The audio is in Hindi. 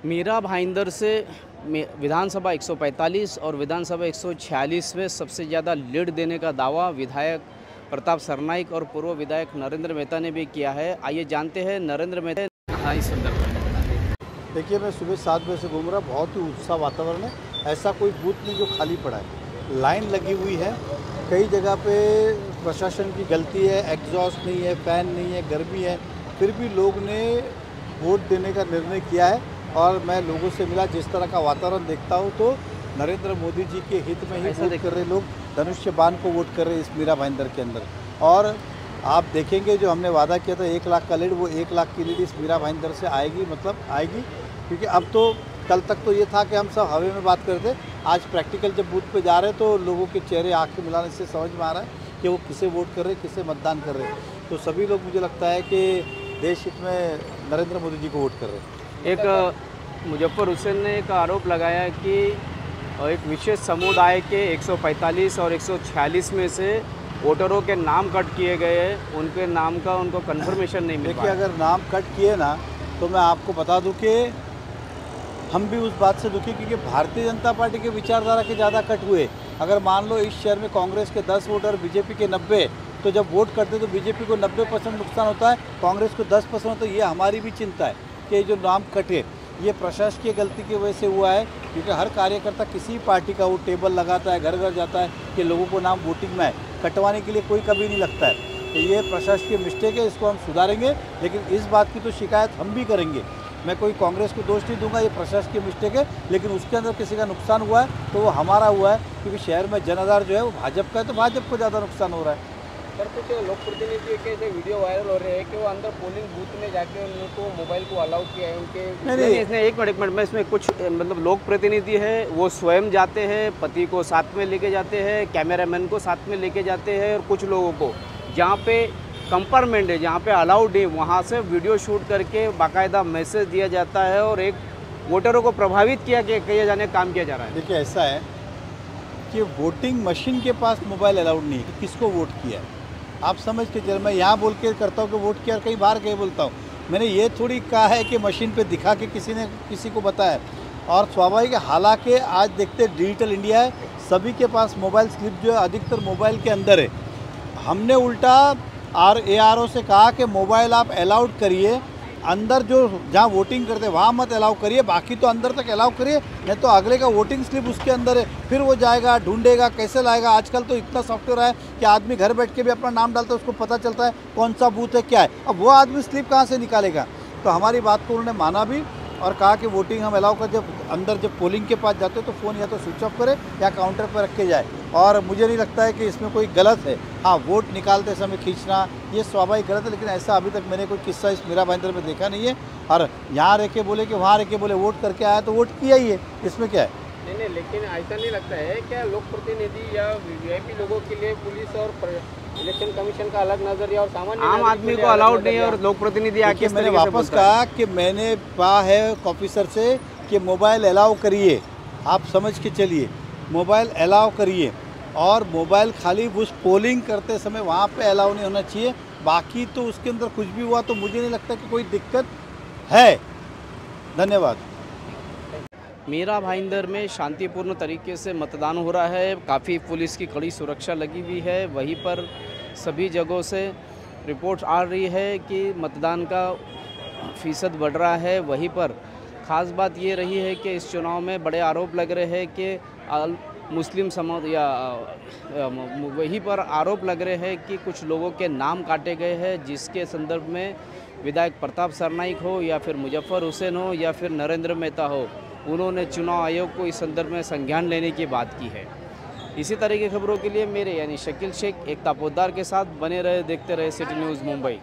मीरा भाईंदर से विधानसभा 145 और विधानसभा 146 में सबसे ज़्यादा लीड देने का दावा विधायक प्रताप सरनाईक और पूर्व विधायक नरेंद्र मेहता ने भी किया है। आइए जानते हैं नरेंद्र मेहता कहा इस संदर्भ में। देखिए, मैं सुबह 7 बजे से घूम रहा, बहुत ही उत्साह वातावरण है। ऐसा कोई बूथ नहीं जो खाली पड़ा है, लाइन लगी हुई है। कई जगह पे प्रशासन की गलती है, एग्जॉस्ट नहीं है, फैन नहीं है, गर्मी है, फिर भी लोग ने वोट देने का निर्णय किया है। और मैं लोगों से मिला, जिस तरह का वातावरण देखता हूँ तो नरेंद्र मोदी जी के हित में ही वोट कर रहे लोग, धनुष्य बाण को वोट कर रहे इस मीरा भाईंदर के अंदर। और आप देखेंगे जो हमने वादा किया था 1 लाख का लीड, वो 1 लाख की लीड इस मीरा भाईंदर से आएगी, मतलब आएगी। क्योंकि अब तो कल तक तो ये था कि हम सब हवे में बात करते, आज प्रैक्टिकल जब बूथ पे जा रहे हैं तो लोगों के चेहरे आंखें मिलाने से समझ में आ रहा है कि वो किसे वोट कर रहे हैं, किसे मतदान कर रहे हैं। तो सभी लोग, मुझे लगता है कि देश हित में नरेंद्र मोदी जी को वोट कर रहे हैं। एक मुजफ्फर हुसैन ने एक आरोप लगाया कि एक विशेष समुदाय के 145 और 146 में से वोटरों के नाम कट किए गए हैं, उनके नाम का उनको कंफर्मेशन नहीं मिल देखिए, अगर नाम कट किए ना तो मैं आपको बता दूं कि हम भी उस बात से दुखी, क्योंकि भारतीय जनता पार्टी के विचारधारा के ज़्यादा कट हुए। अगर मान लो इस शहर में कांग्रेस के 10 वोट और बीजेपी के 90, तो जब वोट करते तो बीजेपी को 90% नुकसान होता है, कांग्रेस को 10% होता है। ये हमारी भी चिंता है कि जो नाम कटे, ये प्रशासकीय गलती की वजह से हुआ है। क्योंकि हर कार्यकर्ता किसी पार्टी का वो टेबल लगाता है, घर घर जाता है कि लोगों को नाम वोटिंग में आए, कटवाने के लिए कोई कभी नहीं लगता है। तो ये प्रशासकीय मिस्टेक है, इसको हम सुधारेंगे। लेकिन इस बात की तो शिकायत हम भी करेंगे। मैं कोई कांग्रेस को दोष नहीं दूंगा, ये प्रशासकीय मिस्टेक है। लेकिन उसके अंदर किसी का नुकसान हुआ है तो वो हमारा हुआ है, क्योंकि शहर में जन आधार जो है वो भाजपा का है, तो भाजपा को ज़्यादा नुकसान हो रहा है। सर, कुछ लोक प्रतिनिधि के ऐसे वीडियो वायरल हो रहे हैं कि वो अंदर पोलिंग बूथ में जाके उनको मोबाइल को अलाउ किया है उनके। नहीं, इसमें एक मिनट में इसमें कुछ मतलब लोक प्रतिनिधि है, वो स्वयं जाते हैं, पति को साथ में लेके जाते हैं, कैमरामैन को साथ में लेके जाते हैं, और कुछ लोगों को जहाँ पे कंपार्टमेंट है, जहाँ पे अलाउड है, वहाँ से वीडियो शूट करके बाकायदा मैसेज दिया जाता है और एक वोटरों को प्रभावित किया जाने का काम किया जा रहा है। देखिए, ऐसा है कि वोटिंग मशीन के पास मोबाइल अलाउड नहीं है कि किसको वोट किया है। आप समझ के चल, मैं यहाँ बोल के करता हूँ कि वोट किया, कहीं बाहर कहीं बोलता हूँ। मैंने ये थोड़ी कहा है कि मशीन पे दिखा के किसी ने किसी को बताया। और स्वाभाविक है, हालांकि आज देखते डिजिटल इंडिया है, सभी के पास मोबाइल स्लिप जो है अधिकतर मोबाइल के अंदर है। हमने उल्टा ARO से कहा कि मोबाइल आप अलाउड करिए, अंदर जो जहाँ वोटिंग करते हैं वहाँ मत अलाउ करिए, बाकी तो अंदर तक अलाउ करिए। नहीं तो अगले का वोटिंग स्लिप उसके अंदर है, फिर वो जाएगा, ढूंढेगा, कैसे लाएगा। आजकल तो इतना सॉफ्टवेयर है कि आदमी घर बैठ के भी अपना नाम डालता है, उसको पता चलता है कौन सा बूथ है, क्या है। अब वो आदमी स्लिप कहाँ से निकालेगा। तो हमारी बात को उन्होंने माना भी और कहा कि वोटिंग हम अलाउ कर, जब पोलिंग के पास जाते हो तो फ़ोन या तो स्विच ऑफ करे या काउंटर पर रख के जाए। और मुझे नहीं लगता है कि इसमें कोई गलत है। हाँ, वोट निकालते समय खींचना ये स्वाभाविक गलत है, लेकिन ऐसा अभी तक मैंने कोई किस्सा इस मीरा भाईंदर में देखा नहीं है। और यहाँ रह के बोले कि वहाँ रह के बोले वोट करके आया तो वोट किया ही है, इसमें क्या है। नहीं, लेकिन ऐसा नहीं लगता है क्या लोक प्रतिनिधि या VIP लोगों के लिए पुलिस और इलेक्शन कमीशन का अलग नजरिया और सामान्य आम आदमी को अलाउड नहीं है, और लोक प्रतिनिधि आके मैंने वापस कहा कि मैंने कहा है ऑफिसर से कि मोबाइल अलाउ करिए, आप समझ के चलिए, मोबाइल अलाउ करिए। और मोबाइल खाली उस पोलिंग करते समय वहाँ पे अलाउ नहीं होना चाहिए, बाकी तो उसके अंदर कुछ भी हुआ तो मुझे नहीं लगता कि कोई दिक्कत है। धन्यवाद। मीरा भाईंदर में शांतिपूर्ण तरीके से मतदान हो रहा है, काफ़ी पुलिस की कड़ी सुरक्षा लगी हुई है। वहीं पर सभी जगहों से रिपोर्ट आ रही है कि मतदान का फीसद बढ़ रहा है। वहीं पर ख़ास बात ये रही है कि इस चुनाव में बड़े आरोप लग रहे हैं कि मुस्लिम समाज या वहीं पर आरोप लग रहे हैं कि कुछ लोगों के नाम काटे गए हैं, जिसके संदर्भ में विधायक प्रताप सरनाईक हो या फिर मुजफ्फर हुसैन हो या फिर नरेंद्र मेहता हो, उन्होंने चुनाव आयोग को इस संदर्भ में संज्ञान लेने की बात की है। इसी तरह की खबरों के लिए मेरे यानी शकील शेख एकता पोद्दार के साथ बने रहे, देखते रहे सिटी न्यूज़ मुंबई।